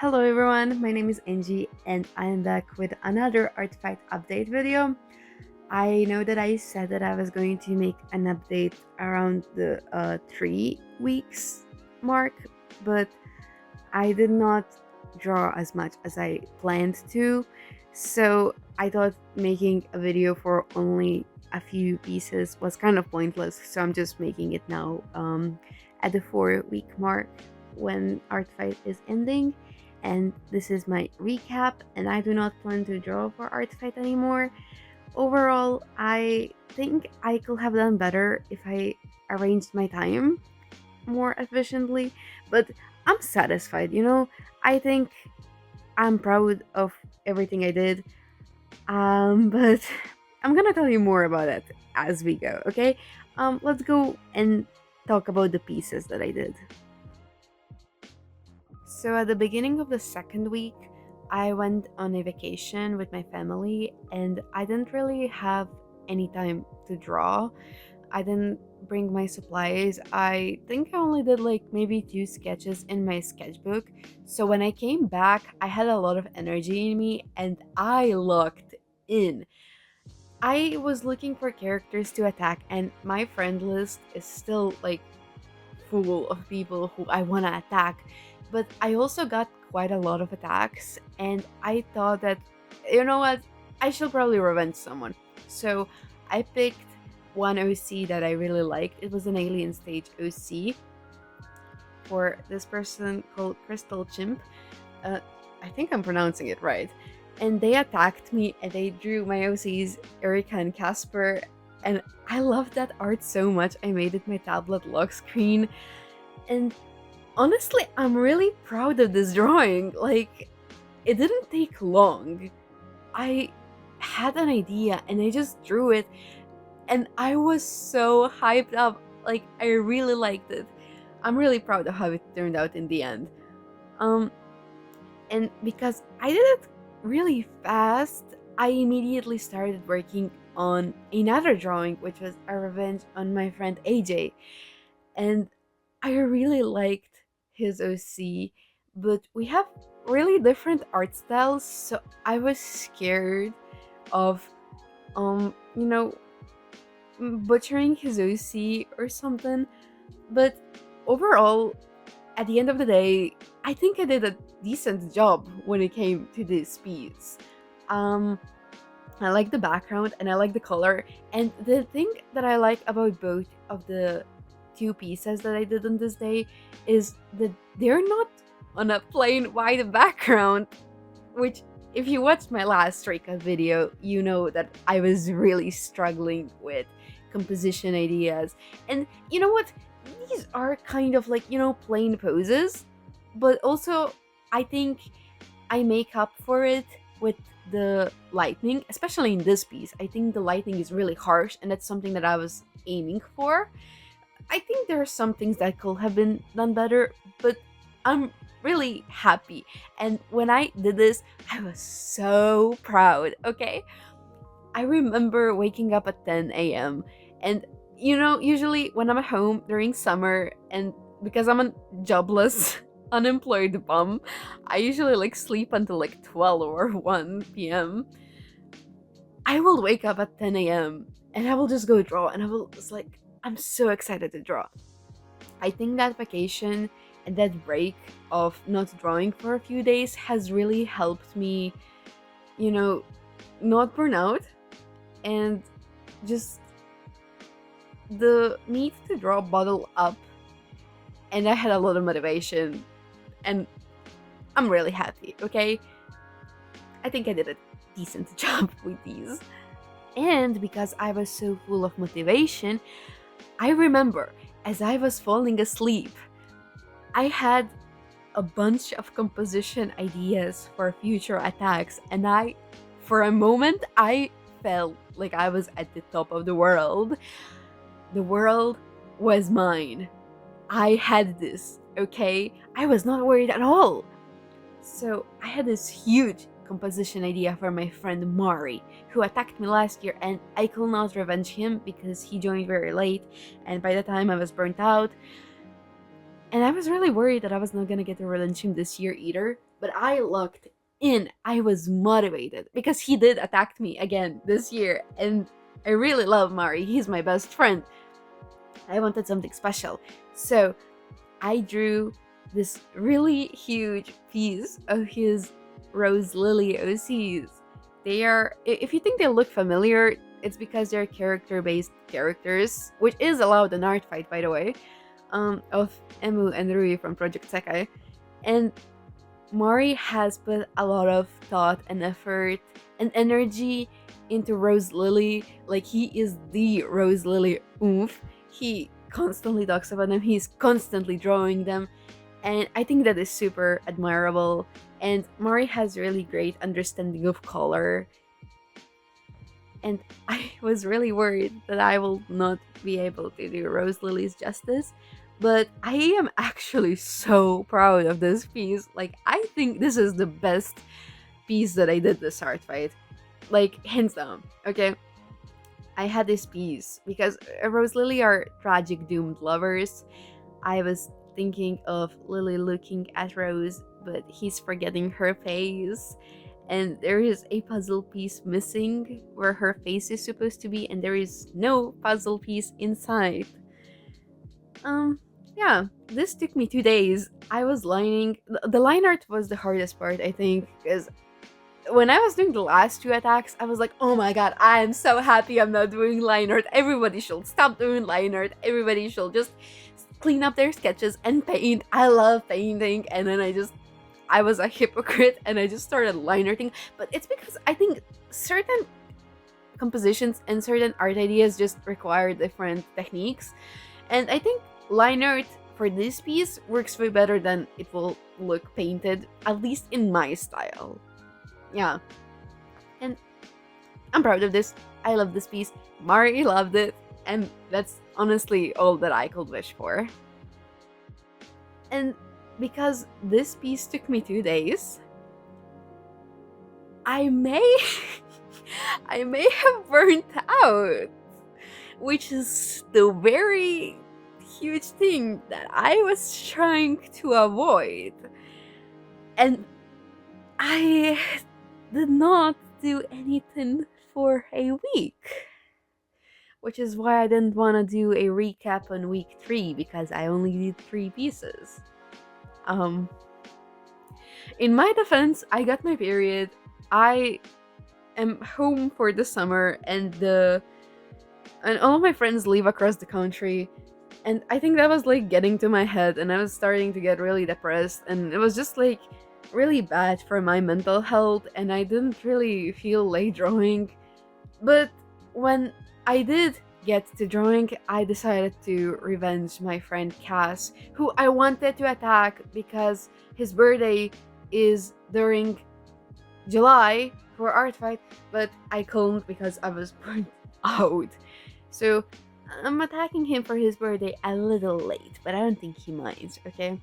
Hello everyone, my name is Angie and I am back with another ARTFIGHT update video. I know that I said that I was going to make an update around the 3 weeks mark, but I did not draw as much as I planned to, so I thought making a video for only a few pieces was kind of pointless, so I'm just making it now at the 4 week mark when ARTFIGHT is ending. And this is my recap, and I do not plan to draw for ARTFIGHT anymore. Overall, I think I could have done better if I arranged my time more efficiently, but I'm satisfied. I think I'm proud of everything I did, but I'm gonna tell you more about it as we go, okay? Let's go and talk about the pieces that I did. So at the beginning of the second week, I went on a vacation with my family and I didn't really have any time to draw. I didn't bring my supplies. I think I only did like maybe 2 sketches in my sketchbook. So when I came back, I had a lot of energy in me and I locked in. I was looking for characters to attack, and my friend list is still like full of people who I want to attack, but I also got quite a lot of attacks, and I thought that, you know what, I should probably revenge someone. So I picked one OC that I really liked. It was an alien stage OC for this person called Crystal Chimp. Uh, I think I'm pronouncing it right. And they attacked me and they drew my OCs, Erika and Casper, and I love that art so much. I made it my tablet lock screen, and honestly, I'm really proud of this drawing. Like, it didn't take long. I had an idea and I just drew it, and I was so hyped up. Like, I really liked it. I'm really proud of how it turned out in the end. Um, and because I did it really fast, I immediately started working on another drawing, which was a revenge on my friend AJ. And I really liked his OC, but we have really different art styles, so I was scared of, um, you know, butchering his OC or something. But overall, at the end of the day, I think I did a decent job when it came to this piece. Um, I like the background and I like the color. And the thing that I like about both of the 2 pieces that I did on this day is that they're not on a plain white background, which, if you watched my last Strikeout video, you know that I was really struggling with composition ideas. And you know what? These are kind of like, plain poses, but also I think I make up for it with the lighting, especially in this piece. I think the lighting is really harsh, and that's something that I was aiming for. I think there are some things that could have been done better, but I'm really happy. And when I did this, I was so proud, okay? I remember waking up at 10 a.m. and usually when I'm at home during summer, and because I'm a jobless unemployed bum, I usually like sleep until like 12 or 1 p.m. I will wake up at 10 a.m. and I will just go draw, and I will just like, I'm so excited to draw. I think that vacation and that break of not drawing for a few days has really helped me, you know, not burn out, and just the need to draw bottle up, and I had a lot of motivation, and I'm really happy, okay? I think I did a decent job with these. And because I was so full of motivation, I remember as I was falling asleep, I had a bunch of composition ideas for future attacks, and for a moment, I felt like I was at the top of the world. The world was mine. I had this, okay? I was not worried at all. So I had this huge composition idea for my friend Mari, who attacked me last year, and I could not revenge him because he joined very late, and by the time I was burnt out, And I was really worried that I was not gonna get the revenge him this year either. But I locked in. I was motivated because he did attack me again this year, and I really love Mari. He's my best friend. I wanted something special, so I drew this really huge piece of his rose lily OCs. They are, if you think they look familiar, it's because they're character-based characters, which is allowed in ARTFIGHT, by the way, of Emu and Rui from Project Sekai. And Mari has put a lot of thought and effort and energy into Rose Lily. Like, he is the Rose Lily oomph. He constantly talks about them, he's constantly drawing them, and I think that is super admirable. And Mari has really great understanding of color, and I was really worried that I will not be able to do Rose Lily's justice, but I am actually so proud of this piece. Like, I think this is the best piece that I did this ARTFIGHT, like, hands down. Okay, I had this piece because Rose Lily are tragic doomed lovers. I was thinking of Lily looking at Rose, but he's forgetting her face. And there is a puzzle piece missing where her face is supposed to be, and there is no puzzle piece inside. Yeah, this took me 2 days. I was lining. The line art was the hardest part, I think, because when I was doing the last two attacks, I was like, oh my god, I am so happy I'm not doing line art. Everybody should stop doing line art. Everybody should just clean up their sketches and paint. I love painting. And then I was a hypocrite and I just started line arting. But it's because I think certain compositions and certain art ideas just require different techniques. And I think line art for this piece works way better than it will look painted, at least in my style. Yeah, and I'm proud of this. I love this piece. Mari loved it, and that's honestly all that I could wish for. And because this piece took me 2 days, I may I may have burnt out, which is the very huge thing that I was trying to avoid. And I did not do anything for a week, which is why I didn't want to do a recap on week 3 because I only did 3 pieces. In my defense, I got my period. I am home for the summer, and all of my friends leave across the country, and I think that was like getting to my head, and I was starting to get really depressed, and it was just like really bad for my mental health, and I didn't really feel like drawing. But when I did get to drawing, I decided to revenge my friend Cass, who I wanted to attack because his birthday is during July for ARTFIGHT, but I couldn't because I was burnt out. So I'm attacking him for his birthday a little late, but I don't think he minds, okay?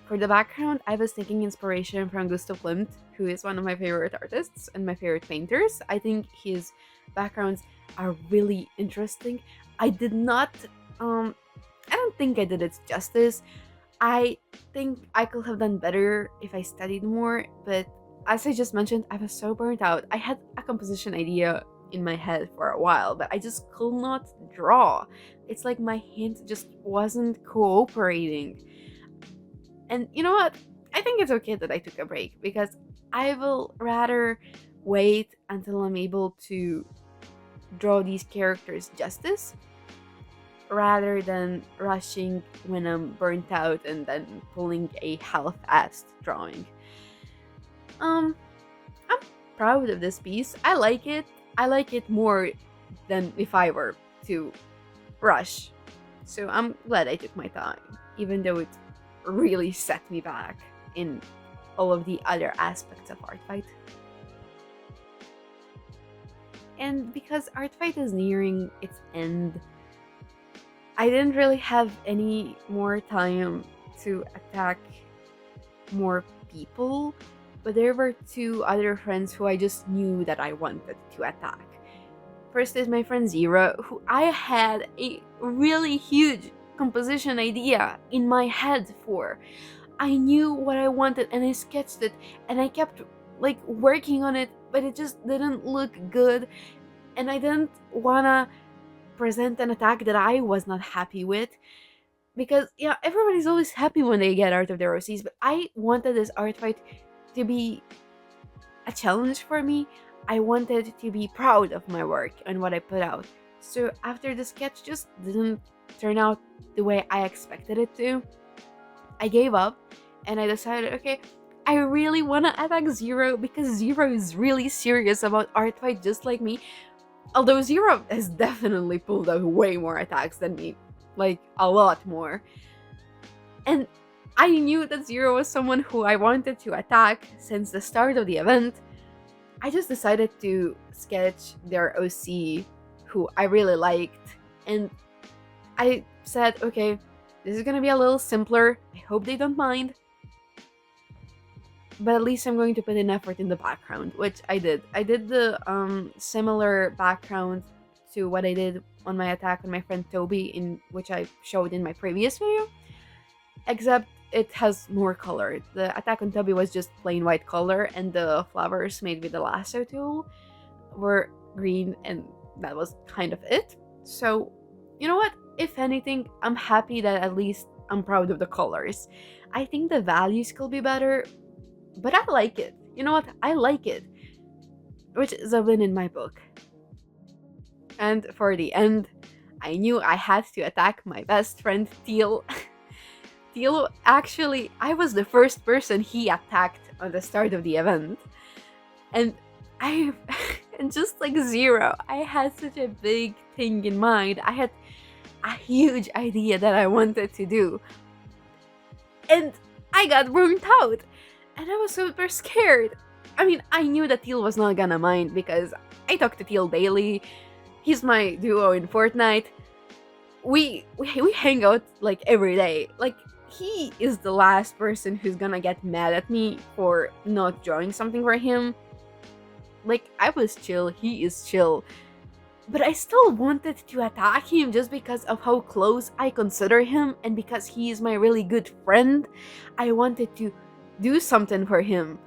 For the background, I was taking inspiration from Gustav Klimt, who is one of my favorite artists and my favorite painters. I think his backgrounds are really interesting. I don't think I did it justice. I think I could have done better if I studied more, but as I just mentioned, I was so burnt out. I had a composition idea in my head for a while, but I just could not draw. It's like my hand just wasn't cooperating. And you know what? I think it's okay that I took a break because I will rather wait until I'm able to draw these characters justice rather than rushing when I'm burnt out and then pulling a half-assed drawing. I'm proud of this piece. I like it. I like it more than if I were to rush. So I'm glad I took my time, even though it really set me back in all of the other aspects of ARTFIGHT. And because ARTFIGHT is nearing its end, I didn't really have any more time to attack more people, but there were 2 other friends who I just knew that I wanted to attack. First is my friend Zira, who I had a really huge composition idea in my head for. I knew what I wanted and I sketched it and I kept like working on it, but it just didn't look good, and I didn't wanna present an attack that I was not happy with, because yeah, everybody's always happy when they get out of their OCs, but I wanted this art fight to be a challenge for me. I wanted to be proud of my work and what I put out. So after the sketch just didn't turn out the way I expected it to, I gave up and I decided, okay, I really want to attack Zero because Zero is really serious about art fight just like me. Although Zero has definitely pulled out way more attacks than me. Like, a lot more. And I knew that Zero was someone who I wanted to attack since the start of the event. I just decided to sketch their OC, who I really liked. And I said, okay, this is gonna be a little simpler. I hope they don't mind. But at least I'm going to put in effort in the background, which I did. I did the similar background to what I did on my attack on my friend Toby, in which I showed in my previous video, except it has more color. The attack on Toby was just plain white color, and the flowers made with the lasso tool were green, and that was kind of it. So, you know what? If anything, I'm happy that at least I'm proud of the colors. I think the values could be better, but I like it. You know what? I like it. Which is a win in my book. And for the end, I knew I had to attack my best friend Teal. Teal, actually, I was the first person he attacked on the start of the event. And and just like Zero, I had such a big thing in mind. I had a huge idea that I wanted to do. And I got burnt out. And I was super scared. I mean, I knew that Teal was not gonna mind because I talk to Teal daily. He's my duo in Fortnite. We hang out like every day. Like, he is the last person who's gonna get mad at me for not drawing something for him. Like, I was chill, he is chill. But I still wanted to attack him just because of how close I consider him and because he is my really good friend. I wanted to do something for him.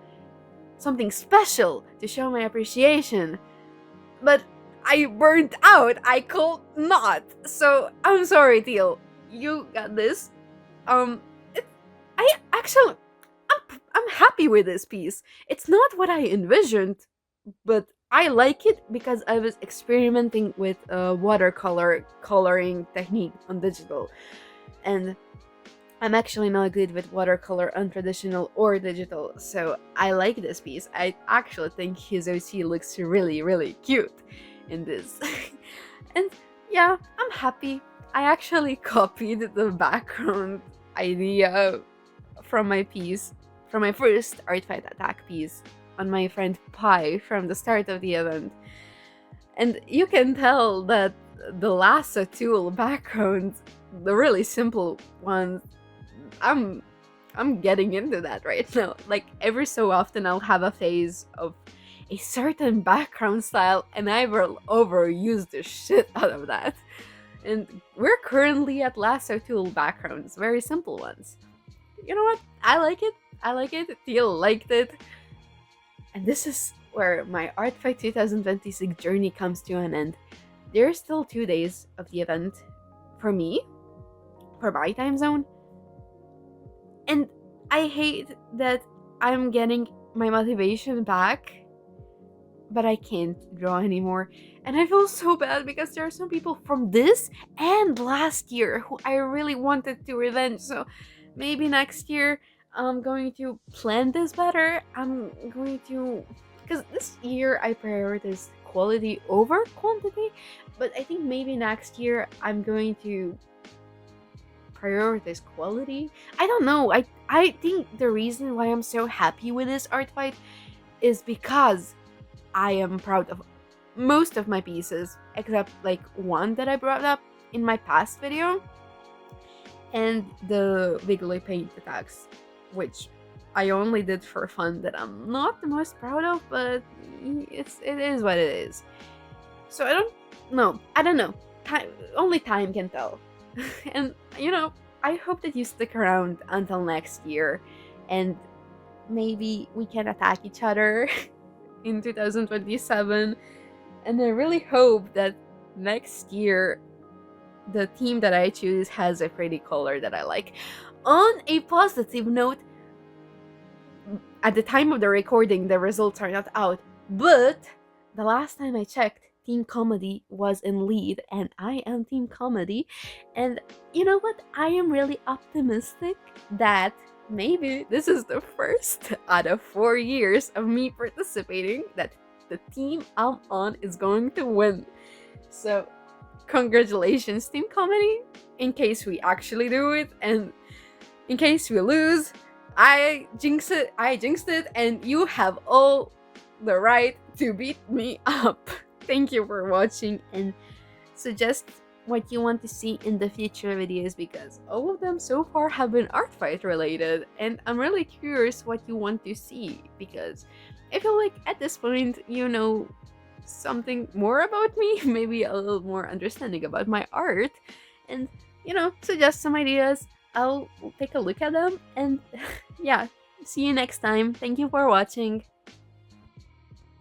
Something special to show my appreciation. But I burnt out. I could not. So I'm sorry, Teal. You got this. I'm happy with this piece. It's not what I envisioned, but I like it because I was experimenting with a watercolor coloring technique on digital, and I'm actually not good with watercolor on traditional or digital, so I like this piece. I actually think his OC looks really, really cute in this. And yeah, I'm happy. I actually copied the background idea from my piece, from my first art fight attack piece on my friend Pi from the start of the event. And you can tell that the lasso tool background, the really simple ones, I'm getting into that right now. Like, every so often I'll have a phase of a certain background style and I will overuse the shit out of that. And we're currently at lasso tool backgrounds, very simple ones. You know what? I like it. I like it. Teal liked it. And this is where my ARTFIGHT 2026 journey comes to an end. There are still 2 days of the event for me, for my time zone. And I hate that I'm getting my motivation back, but I can't draw anymore. And I feel so bad because there are some people from this and last year who I really wanted to revenge. So maybe next year I'm going to plan this better. I'm going to... because this year I prioritize quality over quantity, but I think maybe next year I'm going to prioritize quality. I don't know. I think the reason why I'm so happy with this art fight is because I am proud of most of my pieces, except like one that I brought up in my past video, and the Wiggly paint attacks, which I only did for fun, that I'm not the most proud of, but it is what it is. So I don't know. Only time can tell. And, I hope that you stick around until next year, and maybe we can attack each other in 2027. And I really hope that next year the team that I choose has a pretty color that I like. On a positive note, at the time of the recording, the results are not out, but the last time I checked, Team Comedy was in lead, and I am Team Comedy. And you know what? I am really optimistic that maybe this is the first out of 4 years of me participating that the team I'm on is going to win. So, congratulations, Team Comedy, in case we actually do it, and in case we lose, I jinxed it, and you have all the right to beat me up. Thank you for watching, and suggest what you want to see in the future videos, because all of them so far have been art fight related, and I'm really curious what you want to see, because I feel like at this point you know something more about me, maybe a little more understanding about my art, and suggest some ideas. I'll take a look at them, and yeah, see you next time. Thank you for watching.